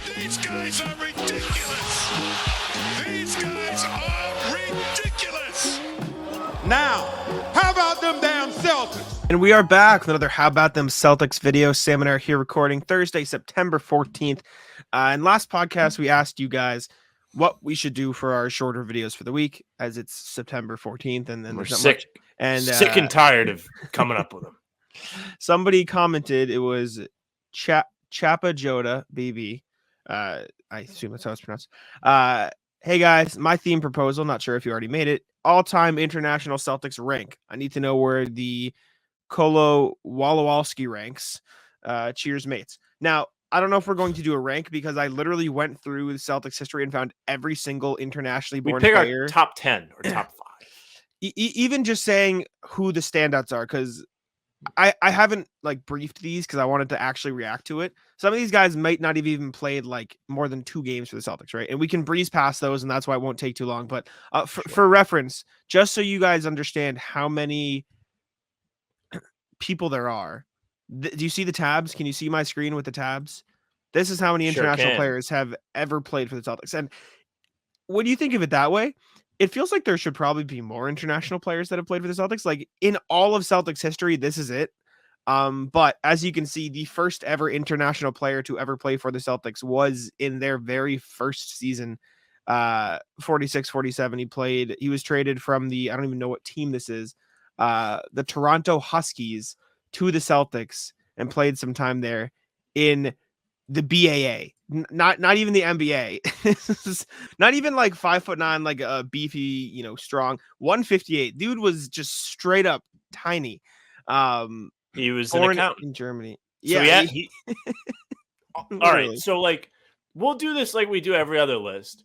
These guys are ridiculous. These guys are ridiculous. Now, how about them damn Celtics? And we are back with another How About Them Celtics video. Sam and I are here recording Thursday, September 14th. And last podcast, we asked you guys what we should do for our shorter videos for the week, as it's September 14th. And then we're there's not sick, much. And sick and tired of coming up with them. Somebody commented, it was Chapa Joda BB. I assume that's how it's pronounced. Hey guys, my theme proposal, not sure if you already made it. All-time international Celtics rank. I need to know where the Kolo Walowalski ranks. Cheers, mates. Now, I don't know if we're going to do a rank because I literally went through the Celtics history and found every single internationally born player. Our top 10 or top 5. Even just saying who the standouts are, because I haven't like briefed these because I wanted to actually react to it. Some of these guys might not have even played like more than 2 games for the Celtics, right? And we can breeze past those, and that's why it won't take too long. But for reference, just so you guys understand how many people there are, do you see the tabs? Can you see my screen with the tabs? This is how many international players have ever played for the Celtics. And when you think of it that way, it feels like there should probably be more international players that have played for the Celtics. Like in all of Celtics history, this is it. But as you can see, the first ever international player to ever play for the Celtics was in their very first season, 46-47. He was traded from I don't even know what team this is, the Toronto Huskies to the Celtics and played some time there in the BAA, not even the NBA. This is not even like 5'9", like a beefy, strong 158. Dude was just straight up tiny. He was an accountant in Germany. So yeah. All right. So like, we'll do this like we do every other list.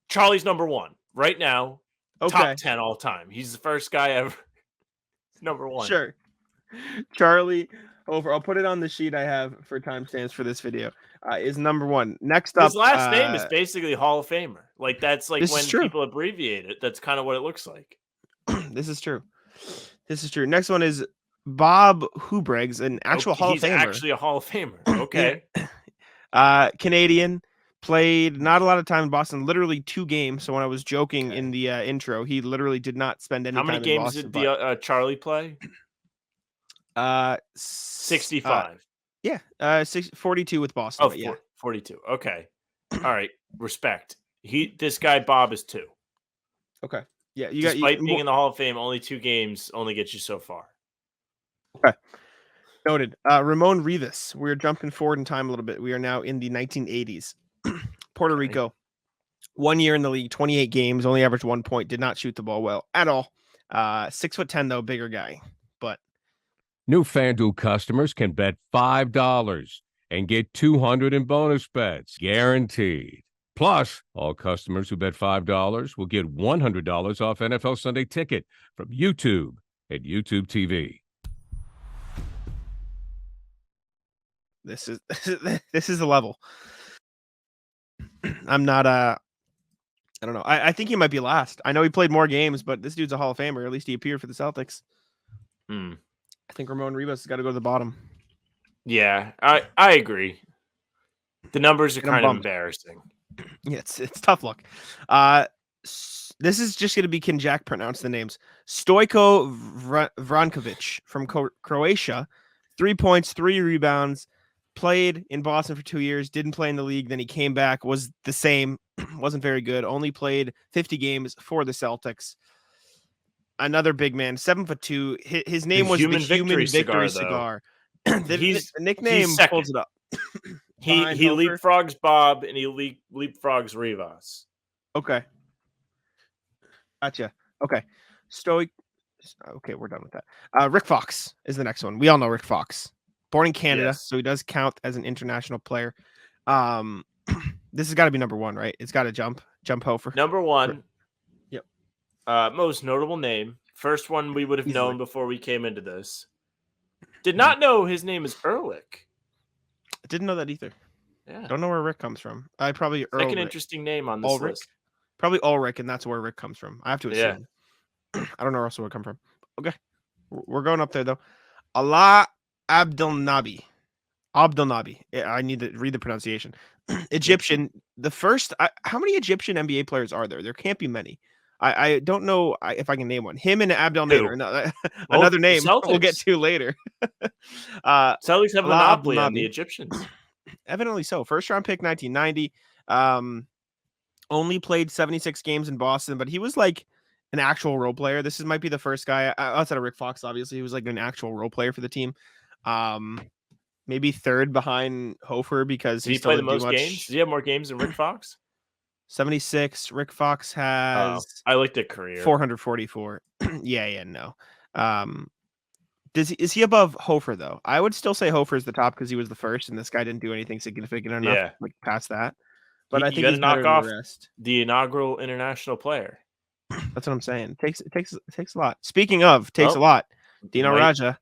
Charlie's number 1 right now. Okay. Top 10 all time. He's the first guy ever. Number 1. Sure. Charlie over. I'll put it on the sheet I have for timestamps for this video. Is number 1. Next up, his last name is basically Hall of Famer. Like that's like when people abbreviate it. That's kind of what it looks like. This is true. Next one is Bob Hubregs, an actual Hall of Famer. He's actually a Hall of Famer. Okay. Canadian. Played not a lot of time in Boston, literally 2 games. So when I was joking in the intro, he literally did not spend any time in Boston. How many games did Charlie play? 65. 42 with Boston. Oh, 42. Okay. All right. Respect. This guy Bob is 2. Okay. Yeah, Despite being in the Hall of Fame, only 2 games only get you so far. Okay. Noted. Ramon Rivas. We're jumping forward in time a little bit. We are now in the 1980s. Puerto Rico. 1 year in the league, 28 games, only averaged 1 point, did not shoot the ball well at all. 6'10" though, bigger guy. But new FanDuel customers can bet $5 and get $200 in bonus bets, guaranteed. Plus, all customers who bet $5 will get $100 off NFL Sunday Ticket from YouTube and YouTube TV. This is the level. I'm not I don't know. I think he might be last. I know he played more games, but this dude's a Hall of Famer. At least he appeared for the Celtics. I think Ramon Rivas has got to go to the bottom. Yeah, I agree. The numbers are kind of embarrassing. Yeah, it's tough luck. This is just going to be, can Jack pronounce the names? Stojko Vrankovic from Croatia. 3 points, 3 rebounds. Played in Boston for 2 years, didn't play in the league. Then he came back, was the same, wasn't very good. Only played 50 games for the Celtics. Another big man, 7'2". His name was the Human Victory Cigar. The nickname pulls it up. he leapfrogs Bob and he leapfrogs Rivas. Okay. Gotcha. Okay. Okay, we're done with that. Rick Fox is the next one. We all know Rick Fox. Born in Canada, so he does count as an international player. This has got to be number 1, right? It's got to jump Hofer. Number 1. Yep. Most notable name. First one we would have known before we came into this. Did not know his name is Ehrlich. I didn't know that either. Yeah. Don't know where Rick comes from. Probably like an interesting name on this list. Probably Ulrich, and that's where Rick comes from. I have to assume. Yeah. I don't know where else it would come from. Okay. We're going up there, though. Allah Abdelnaby. Abdelnaby. I need to read the pronunciation. Egyptian. The first. How many Egyptian NBA players are there? There can't be many. I don't know if I can name one. Him and Abdel Nader. Another name we'll get to later. Celtics have a monopoly on the Abdelnaby. Egyptians. Evidently so. First round pick, 1990. Only played 76 games in Boston, but he was like an actual role player. This might be the first guy outside of Rick Fox. Obviously, he was like an actual role player for the team. Maybe third behind Horford because Did he play the most games? Did he have more games than Rick Fox? 76. Rick Fox has. I looked at career 444. No. Is he above Horford though? I would still say Hofer's the top because he was the first, and this guy didn't do anything significant enough like past that. But I think you got to knock off the rest. The inaugural international player. That's what I'm saying. It takes a lot. Speaking of, takes a lot. Dino Radja,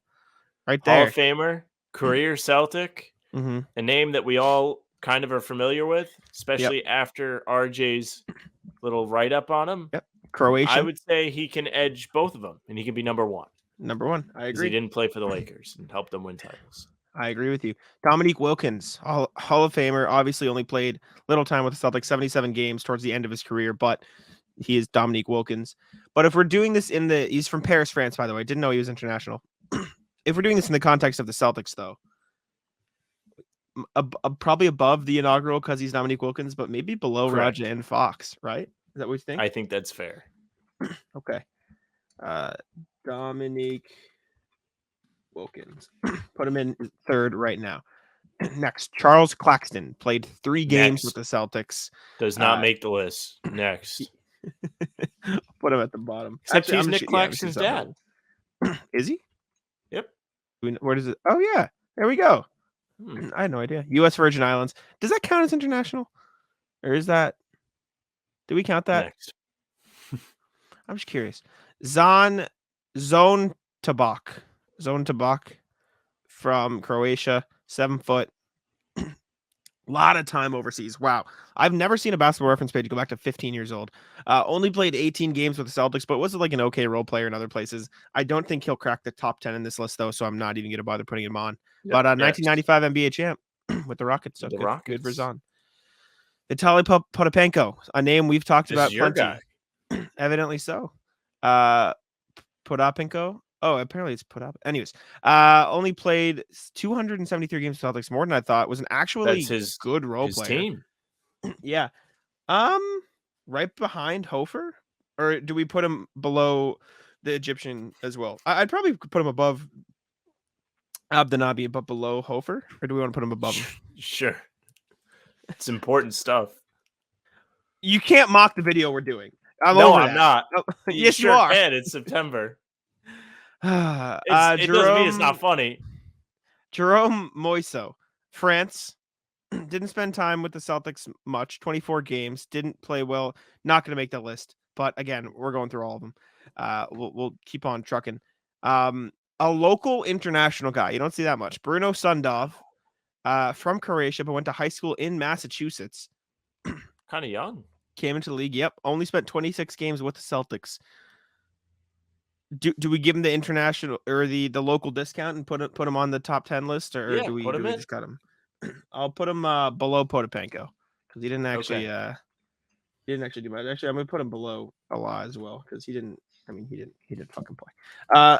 right there. Hall of Famer, career Celtic, a name that we all kind of are familiar with, especially after RJ's little write-up on him. Yep. Croatia. I would say he can edge both of them, and he can be number one. Number one. I agree. He didn't play for the Lakers and helped them win titles. I agree with you. Dominique Wilkins, Hall of Famer, obviously only played little time with the Celtics, 77 games towards the end of his career, but he is Dominique Wilkins. But if we're doing this he's from Paris, France, by the way. Didn't know he was international. If we're doing this in the context of the Celtics, though, probably above the inaugural because he's Dominique Wilkins, but maybe below Radja and Fox, right? Is that what you think? I think that's fair. Okay. Dominique Wilkins. Put him in third right now. Next, Charles Claxton played 3 games with the Celtics. Does not make the list. Next. Put him at the bottom. Except he's Nick Claxton's dad. Is he? Yep. Where does it? Oh, yeah. There we go. I had no idea. U.S. Virgin Islands. Does that count as international? Or is that? Do we count that? Next. I'm just curious. Zone Tabak from Croatia, 7 foot. A lot of time overseas. Wow. I've never seen a basketball reference page go back to 15 years old. Only played 18 games with the Celtics, but was like an okay role player in other places. I don't think he'll crack the top 10 in this list, though, so I'm not even going to bother putting him on. Yep, but 1995 NBA champ with the Rockets. So good for Zon. Vitaly Potapenko, a name we've talked about plenty. Guy. Evidently so. Potapenko. Oh, apparently it's put up. Anyways, only played 273 games for Celtics, more than I thought. Was an actually good role player. Team. Yeah. Right behind Hofer, or do we put him below the Egyptian as well? I'd probably put him above Abdelnaby, but below Hofer, or do we want to put him above him? Sure. It's important stuff. You can't mock the video we're doing. I'm not. Oh, yes, you are. And it's September. It doesn't mean it's not funny. Jerome Moiso, France, didn't spend time with the Celtics much. 24 games, didn't play well. Not going to make the list. But again, we're going through all of them. We'll keep on trucking. A local international guy. You don't see that much. Bruno Sundov, from Croatia, but went to high school in Massachusetts. Kind of young. Came into the league. Yep. Only spent 26 games with the Celtics. Do we give him the international or the local discount and put him on the top 10 list, or do we just cut him? I'll put him below Potapenko because he didn't actually do much. Actually, I'm gonna put him below a lot as well because he didn't fucking play.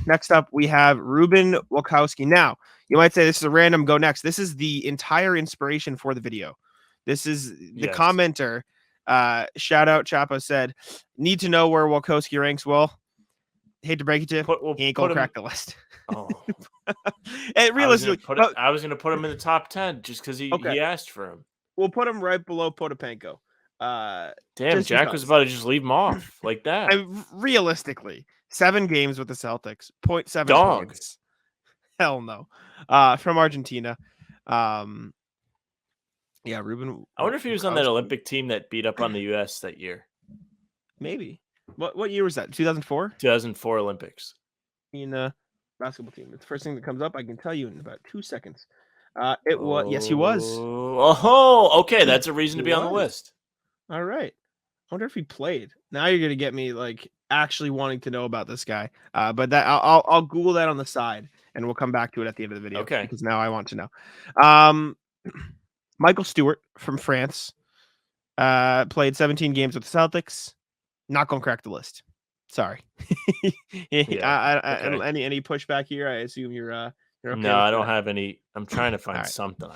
Next up we have Ruben Wachowski. Now you might say this is a random go next. This is the entire inspiration for the video. This is the commenter. Shout out Chapo said, need to know where Wachowski ranks. Well, hate to break it to you, he ain't gonna crack the list. Oh, and realistically, I was gonna put him in the top 10 just because he asked for him. We'll put him right below Potapenko. Damn, Jack was about to just leave him off like that. Realistically, 7 games with the Celtics, 0.7 points. Hell no. From Argentina. Yeah, Ruben. I wonder if he was on that Olympic team that beat up on the U.S. that year. Maybe. What year was that? 2004? 2004 Olympics. Basketball team. It's the first thing that comes up. I can tell you in about 2 seconds. It was. Yes, he was. Oh, okay. That's a reason to be on the list. All right. I wonder if he played. Now you're gonna get me like actually wanting to know about this guy. But that I'll Google that on the side and we'll come back to it at the end of the video. Okay. Because now I want to know. Michael Stewart from France played 17 games with the Celtics. Not going to crack the list. Sorry. Okay. Any pushback here? I assume you're okay. No, I don't have any. I'm trying to find something.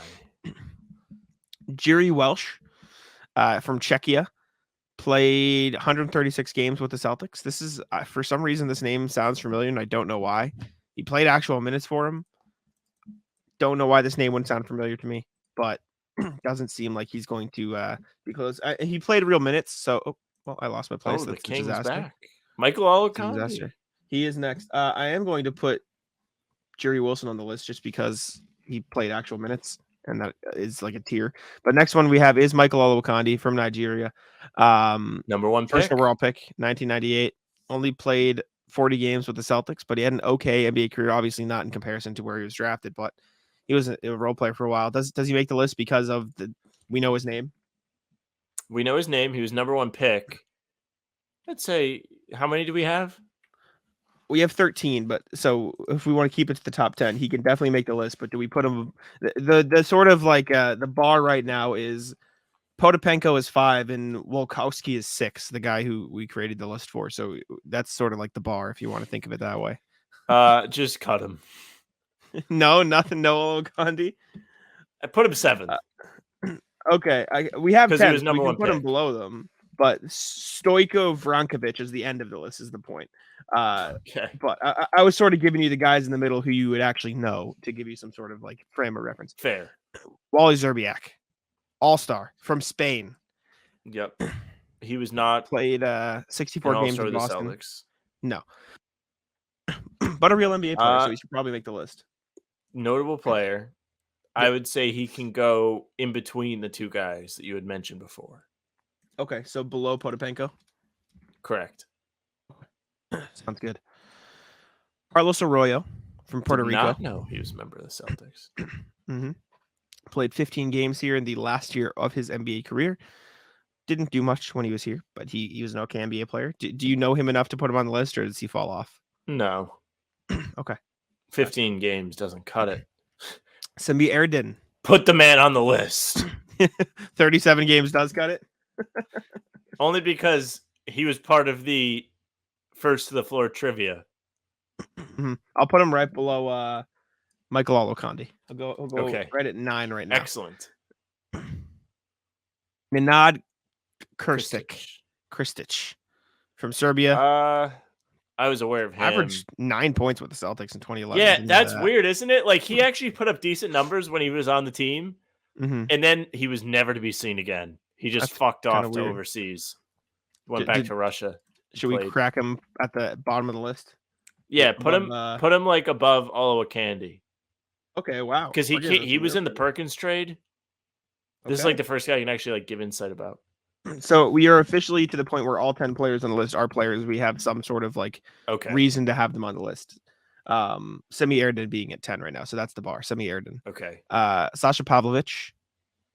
Jiri Welsh from Czechia played 136 games with the Celtics. This is for some reason this name sounds familiar, and I don't know why. He played actual minutes for him. Don't know why this name wouldn't sound familiar to me, but doesn't seem like he's going to be close. He played real minutes, so I lost my place. The That's King's a disaster. back. Michael Olowokandi. He is next. I am going to put Jerry Wilson on the list just because he played actual minutes, and that is like a tier. But next one we have is Michael Olowokandi from Nigeria. Number 1 pick. First overall pick, 1998. Only played 40 games with the Celtics, but he had an okay NBA career. Obviously not in comparison to where he was drafted, but he was a role player for a while. Does he make the list because of we know his name? We know his name. He was number 1 pick. Let's say, how many do we have? We have 13, but so if we want to keep it to the top 10, he can definitely make the list. But do we put him the sort of like the bar right now is Potapenko is 5 and Wolkowski is 6, the guy who we created the list for. So that's sort of like the bar if you want to think of it that way. Just cut him. No, nothing. No Olowokandi. I put him 7th. Okay, we have 10. He was number we can 1 put pick. him below them, but Stoico Vrankovic is the end of the list. Is the point? Okay. But I was sort of giving you the guys in the middle who you would actually know to give you some sort of like frame of reference. Fair. Wally Zerbiak, All-Star from Spain. Yep. He was not played 64 games in Boston. Celtics. No, but a real NBA player, so he should probably make the list. Notable player. I would say he can go in between the two guys that you had mentioned before. Okay, so below Potapenko? Correct. Sounds good. Carlos Arroyo from Puerto Rico. Not know he was a member of the Celtics. Mm-hmm. Played 15 games here in the last year of his NBA career. Didn't do much when he was here, but he was an okay NBA player. Do you know him enough to put him on the list, or does he fall off? No. Okay. 15 games doesn't cut it. Semi Erden. Put the man on the list. 37 games does cut it. Only because he was part of the first to the floor trivia. I'll put him right below Michael Olowokandi. I'll go okay. Right at 9 right now. Excellent. Nenad Krstić from Serbia. I was aware of him. Averaged 9 points with the Celtics in 2011. Yeah, that's weird, isn't it? Like, he actually put up decent numbers when he was on the team, and then he was never to be seen again. He just fucked off to overseas. Went back to Russia. Should we crack him at the bottom of the list? Yeah, put him like above Olowokandi. Okay, wow. Because he was in the Perkins trade. This is like the first guy I can actually like give insight about. So we are officially to the point where all 10 players on the list are players. We have some sort of like reason to have them on the list. Semi Erden being at 10 right now. So that's the bar. Semi Erden. Okay. Sasha Pavlovich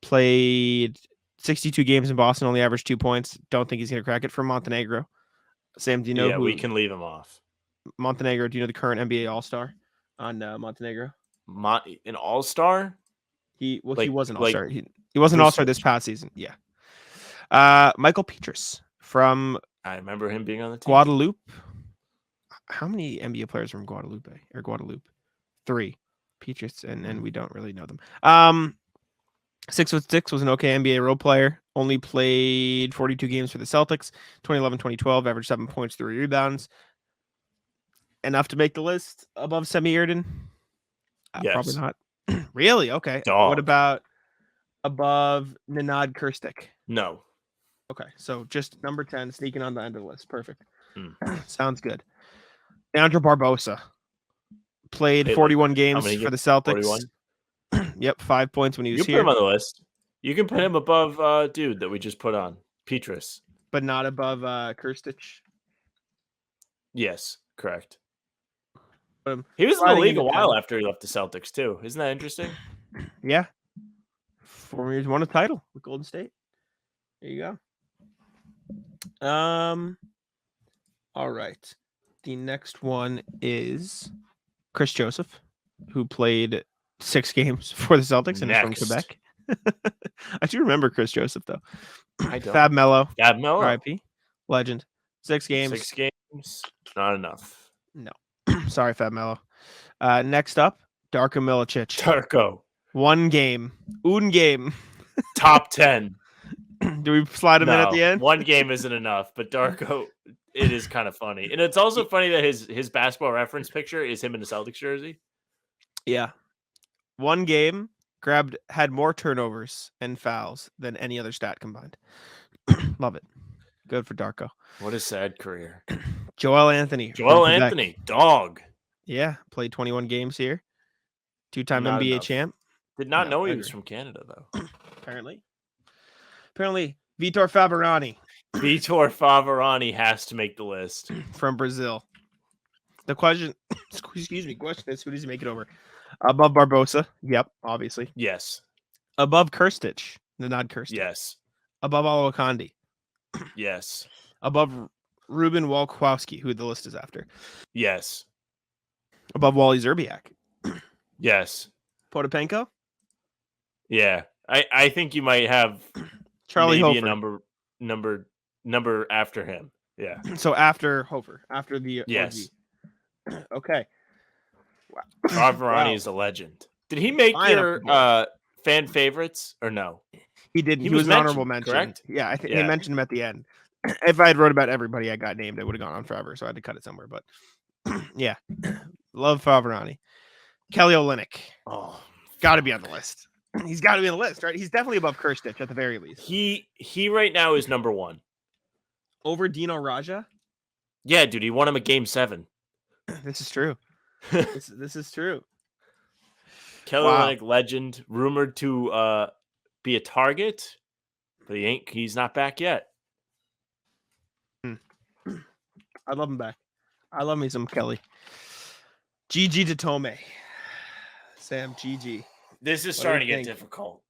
played 62 games in Boston, only averaged 2 points. Don't think he's going to crack it for Montenegro. Sam, do you know who? We can leave him off. Montenegro, do you know the current NBA All-Star on Montenegro? An All-Star? He was an All-Star. He was an All-Star this past season. Yeah. Michael Petrus from I remember him being on the team. Guadeloupe. How many NBA players from Guadeloupe? 3. Petrus, and we don't really know them. 6'6", was an okay NBA role player. Only played 42 games for the Celtics. 2011-2012, averaged 7 points, 3 rebounds. Enough to make the list above Semi Erden? Yes. Probably not. Really? Okay. Dog. What about above Nenad Krstić? No. Okay, so just number 10, sneaking on the end of the list. Perfect. Sounds good. Leandro Barbosa played 41 games for the Celtics. 41? Yep, 5 points when he was here. You put him on the list. You can put him above dude that we just put on, Petrus. But not above Krstić? Yes, correct. He was in the league a while after he left the Celtics, too. Isn't that interesting? Yeah. 4 years, won a title with Golden State. There you go. All right. The next one is Chris Joseph who played 6 games for the Celtics and is from Quebec. I do remember Chris Joseph though. I don't. Fab Melo, Fab Melo. RIP, legend. 6 games. 6 games, not enough. No, sorry, Fab Melo. Next up, Darko Milicic. Darko. 1 game. Un game. Top 10. Do we slide him in at the end? 1 game isn't enough, but Darko, it is kind of funny. And it's also funny that his basketball reference picture is him in a Celtics jersey. Yeah. 1 game, had more turnovers and fouls than any other stat combined. Love it. Good for Darko. What a sad career. Joel Anthony. Joel Anthony, dog. Yeah, played 21 games here. 2-time Not NBA enough. champ. Did not know he was from Canada, though. Apparently, Vitor Faberani. Vitor Faverani has to make the list. From Brazil. The question, question is, who does he make it over? Above Barbosa? Yep, obviously. Yes. Above Kirstich? Not Kirstich. Yes. Above Olowokandi? Yes. Above Ruben Walkowski, who the list is after? Yes. Above Wally Zerbiak? Yes. Potapenko? Yeah. I think you might have Charlie maybe Hofer. a number after him. Yeah. So after Hofer, after the Yes. OG. Okay. Faverani is a legend. Did he make your fan favorites or no? He did. He was an honorable mention. Correct? Yeah, I think they mentioned him at the end. If I had wrote about everybody I got named, it would have gone on forever, so I had to cut it somewhere. But yeah, love Faverani. Kelly Olynyk. Oh, got to be on the list. He's got to be on the list, right? He's definitely above Kirstich at the very least. He right now is number 1 over Dino Radja. Yeah, dude, he won him a game 7. This is true. this is true. Kelly Olynyk, legend, rumored to be a target, but he's not back yet. I love him back. I love me some Kelly. GG Datome. Sam, GG. This is starting to get difficult.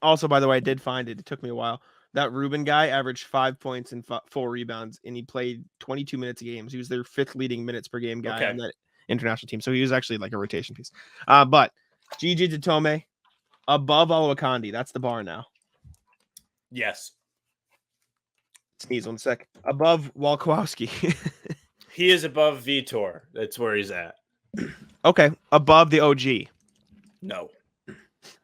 Also, by the way, I did find it. It took me a while. That Ruben guy averaged 5 points and 4 rebounds, and he played 22 minutes a game. So he was their 5th leading minutes per game guy on that international team. So he was actually like a rotation piece. But GG Datome above Olowokandi. That's the bar now. Yes. Sneeze 1 sec. Above Walkowski. He is above Vitor. That's where he's at. Okay. Above the OG. No.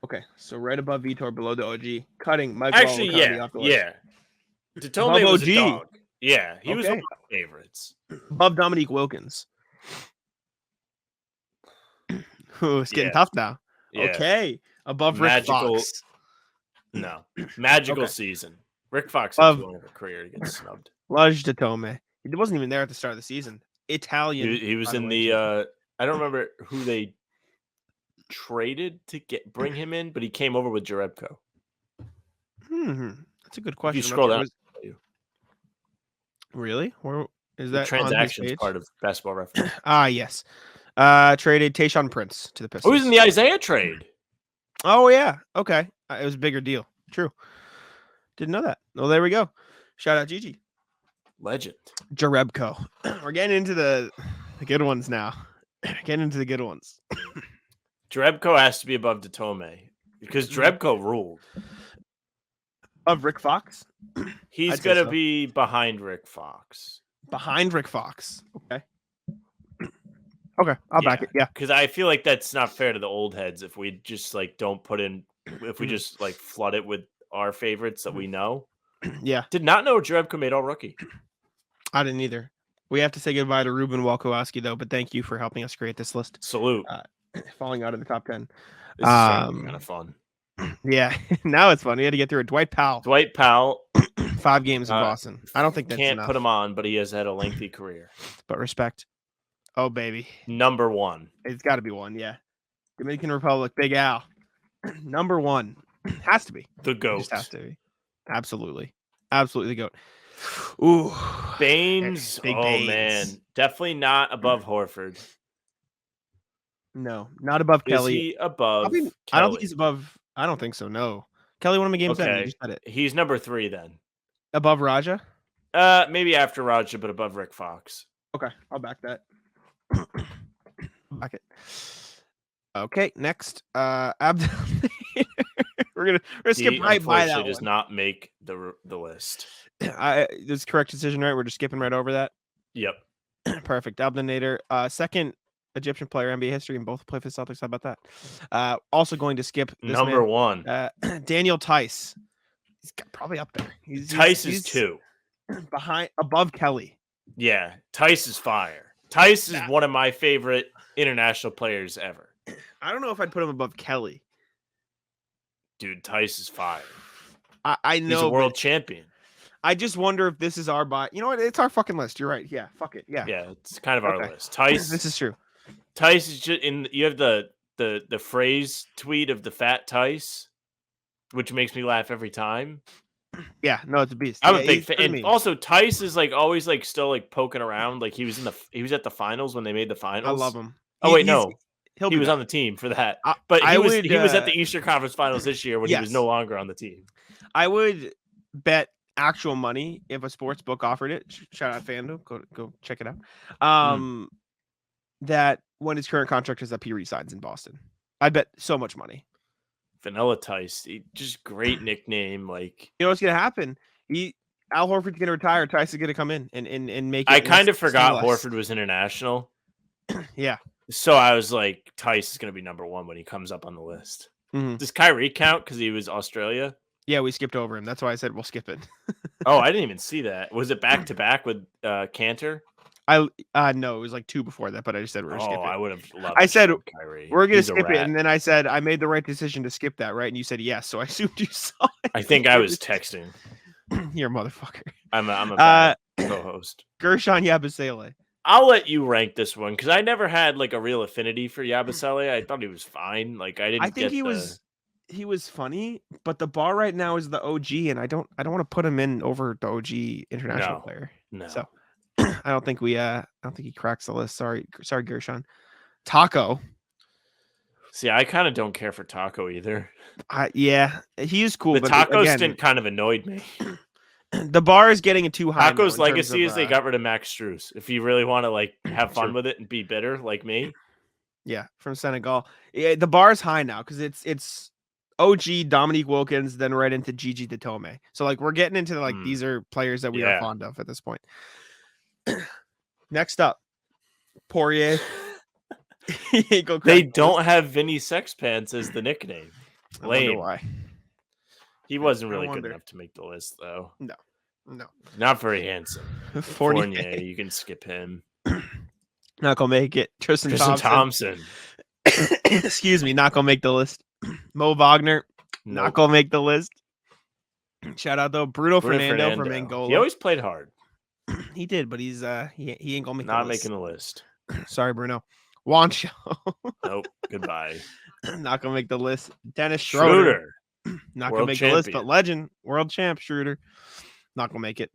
Okay. So right above Vitor, below the OG. Cutting Mike Actually, Olowokandi off the list. Yeah. Datome was a dog. Yeah. He was one of my favorites. Above Dominique Wilkins. Ooh, it's getting tough now. Yeah. Okay. Above Rick Fox. No. Magical season. Rick Fox had 2 of a career to get snubbed. Laj Datome. He wasn't even there at the start of the season. Italian. He was in the I don't remember who they traded to bring him in, but he came over with Jerebko. That's a good question. If you scroll down. Really? Where is that? The transactions part of Basketball Reference. Yes. Traded Tayshaun Prince to the Pistons. Oh, he was in the Isaiah trade. Oh yeah. Okay. It was a bigger deal. True. Didn't know that. Well, there we go. Shout out Gigi. Legend. Jerebko. We're getting into the good ones now. Getting into the good ones. Jerebko has to be above Datome because Jerebko ruled. Of Rick Fox? He's going to be behind Rick Fox. Behind Rick Fox. Okay. Okay, I'll back it. Yeah. Because I feel like that's not fair to the old heads if we just don't put in, if we just flood it with our favorites that we know. Yeah. Did not know Jerebko made all rookie. I didn't either. We have to say goodbye to Ruben Walkowski, though, but thank you for helping us create this list. Salute. Falling out of the top 10. This is kind of fun. Yeah, now it's fun. We had to get through it. Dwight Powell. 5 games in Boston. I don't think that's can't enough. Put him on, but he has had a lengthy career. But respect. Oh, baby. Number 1. It's got to be 1, yeah. Dominican Republic, Big Al. Number 1. Has to be. The GOAT. Just has to be. Absolutely. Absolutely the GOAT. Ooh. Baines. Baines. Man. Definitely not above Horford. No, not above Kelly. Is he above Kelly? I don't think he's above. I don't think so, no. Kelly won him a game 7. You just said it. He's number 3 then. Above Radja? Maybe after Radja, but above Rick Fox. Okay, I'll back that. Back it. Okay, next, Abdel. we're gonna skip He right by that unfortunately does one. not make the list. This is correct decision, right? We're just skipping right over that. Yep. Perfect. Abdenator, second Egyptian player in NBA history, and both play for the Celtics. How about that? Also going to skip this Number man, one. Daniel Theis. He's probably up there. Theis is 2. Above Kelly. Yeah, Theis is fire. Theis is one of my favorite international players ever. I don't know if I'd put him above Kelly. Dude, Theis is fire. I know he's a world champion. I just wonder if this is our buy. You know what? It's our fucking list. You're right. Yeah, fuck it. Yeah, it's kind of our list. Theis. This is true. Theis is just in. You have the phrase tweet of the fat Theis, which makes me laugh every time. Yeah, no, it's a beast. I'm a big fan. And also, Theis is like always like still like poking around. Like he was at the finals when they made the finals. I love him. Oh wait, no. He was back. on the team for that. But he was at the Eastern Conference Finals this year when he was no longer on the team. I would bet actual money if a sports book offered it. Shout out FanDuel. Go check it out. That when his current contract is up, he resigns in Boston. I bet so much money. Vanilla Theis, just great nickname. Like, you know what's gonna happen? Al Horford's gonna retire. Theis is gonna come in and make it. I kind of forgot Horford was international. Yeah. So I was like, Theis is gonna be number one when he comes up on the list. Mm-hmm. Does Kyrie count because he was Australia? Yeah, we skipped over him. That's why I said we'll skip it. Oh, I didn't even see that. Was it back to back with Cantor? No, it was like 2 before that, but I just said we're gonna skip it. I would have loved. I said Kyrie. We're gonna skip it, and then I said I made the right decision to skip that, right? And you said yes, so I assumed you saw it. I think I was texting. You're a motherfucker. I'm a bad co-host. Gershon Yabusele. I'll let you rank this one because I never had like a real affinity for Yabusele. I thought he was fine. Like I didn't. I think he was funny, but the bar right now is the OG, and I don't want to put him in over the OG international player. No. So I don't think he cracks the list. Sorry, Gershon. Taco. See, I kind of don't care for Taco either. Yeah, he is cool. The but Taco again, stint kind of annoyed me. The bar is getting too high. Taco's legacy is they got rid of Max Strus. If you really want to like have fun with it and be bitter like me. Yeah, from Senegal. Yeah, the bar is high now because it's OG Dominique Wilkins, then right into Gigi Datome. So like we're getting into like these are players that we are fond of at this point. Next up, Poirier. They don't have Vinny Sexpants as the nickname. Lame. Why? He wasn't really good enough to make the list, though. No. Not very handsome. Fournier, you can skip him. Not gonna make it. Tristan Thompson. Excuse me, not gonna make the list. Mo Wagner, not gonna make the list. Shout out though, Bruno Fernando from Angola. He always played hard. He did, but he's he ain't gonna make not making the list. Sorry, Bruno. Wancho. Nope. Goodbye. Not gonna make the list. Dennis Schroeder. Not world gonna make champion. the list, but legend, world champ Schroeder. Not gonna make it.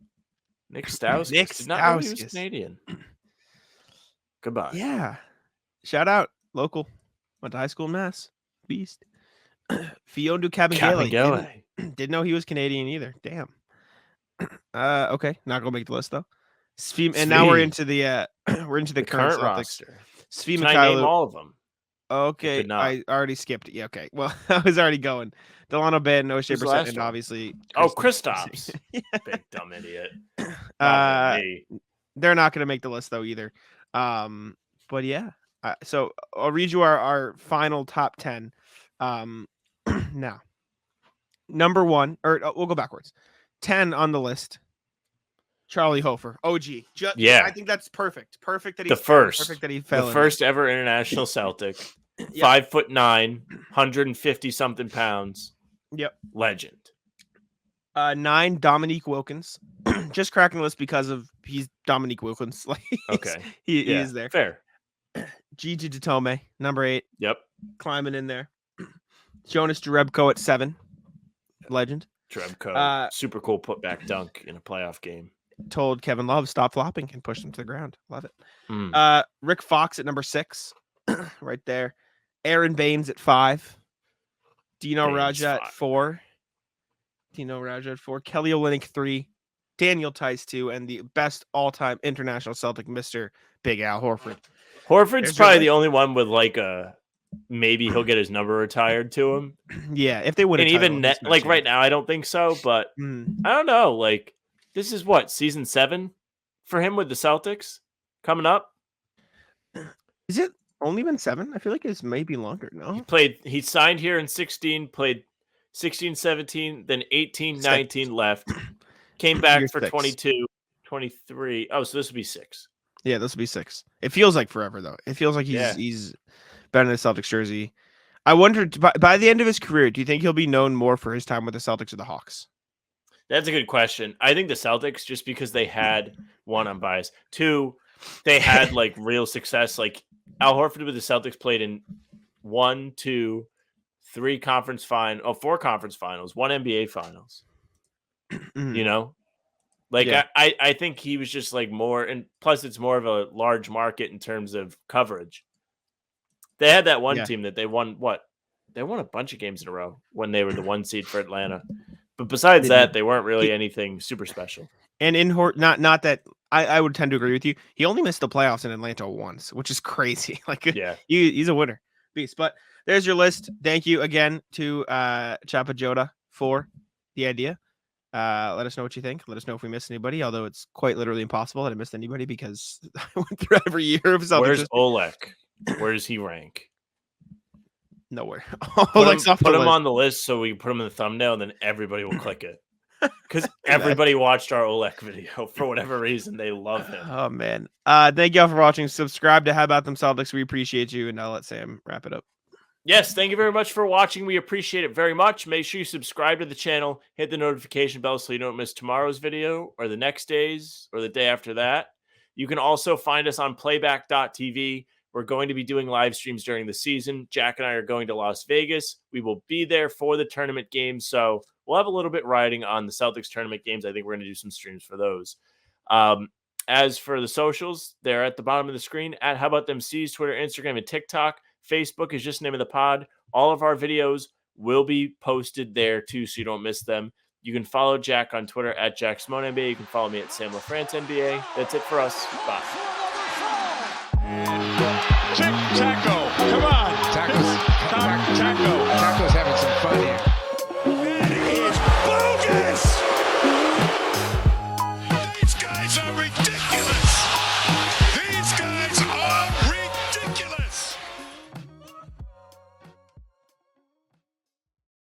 Nick Stauskas. Did not know he was Canadian. Goodbye. Yeah. Shout out. Local. Went to high school in Mass. Beast. Fiondu Kabengele. Didn't know he was Canadian either. Damn. Okay. Not gonna make the list though. And now we're into the current roster. Can I name all of them? Okay, I already skipped it. Yeah, okay. Well, I was already going. Delano Bed, no shape or form, and obviously. Kristaps. Big dumb idiot. They're not going to make the list though either. But yeah. So I'll read you our final top 10. Now, number 1, or we'll go backwards. 10 on the list. Charlie Hofer, OG. I think that's perfect. Perfect that he Perfect that he fell. The first ever international Celtic. 5'9", 150 something pounds. Yep. Legend. 9, Dominique Wilkins. Just cracking the list because of he's Dominique Wilkins. Like he is there. Fair. Gigi Datome, number 8. Yep. Climbing in there. Jonas Jerebko at 7. Legend. Jerebko. Super cool putback dunk in a playoff game. Told Kevin Love stop flopping and pushed him to the ground. Love it. Rick Fox at number 6. Right there. Aaron Baines at 5. Dino Radja at 4. Kelly Olynyk 3. Daniel Theis 2. And the best all-time international Celtic, Mr. Big Al Horford. Horford's probably the only one with like a maybe he'll get his number retired to him. Yeah, if they win, and even like right now, I don't think so. But I don't know. Like this is what season 7 for him with the Celtics coming up. Is it only been 7? I feel like it's maybe longer. No, he signed here in 16, played 16, 17, then 18, 19 left. Came back for 22, 23. Oh, so this would be 6. Yeah, this will be 6. It feels like forever though. It feels like he's been in the Celtics jersey. I wondered by the end of his career, do you think he'll be known more for his time with the Celtics or the Hawks? That's a good question. I think the Celtics, just because they had 1, I'm biased. 2, they had like real success. Like Al Horford with the Celtics played in 1, 2, 3 4 conference finals, 1 NBA finals. You know, like I think he was just like more, and plus it's more of a large market in terms of coverage. They had that one team that they won. They won a bunch of games in a row when they were the 1 seed for Atlanta. But besides that, they weren't really anything super special. And in not that I would tend to agree with you. He only missed the playoffs in Atlanta once, which is crazy. Like, he's a winner, beast. But there's your list. Thank you again to Chapa Joda for the idea. Let us know what you think. Let us know if we missed anybody. Although it's quite literally impossible that I missed anybody because I went through every year of Celtics. Where's Oleg? Where does he rank? Nowhere. Put him on the list so we can put him in the thumbnail, and then everybody will click it. Because everybody watched our Oleg video for whatever reason. They love him. Oh, man. Thank y'all for watching. Subscribe to How About Them Celtics. We appreciate you. And I'll let Sam wrap it up. Yes, thank you very much for watching. We appreciate it very much. Make sure you subscribe to the channel. Hit the notification bell so you don't miss tomorrow's video or the next day's or the day after that. You can also find us on playback.tv. We're going to be doing live streams during the season. Jack and I are going to Las Vegas. We will be there for the tournament games. So we'll have a little bit riding on the Celtics tournament games. I think we're going to do some streams for those. As for the socials, they're at the bottom of the screen at How About Them C's, Twitter, Instagram, and TikTok. Facebook is just the name of the pod. All of our videos will be posted there too, so you don't miss them. You can follow Jack on Twitter at JackSimoneNBA. You can follow me at Sam LaFrance That's it for us. Bye. Tic-tac-toe. Come on.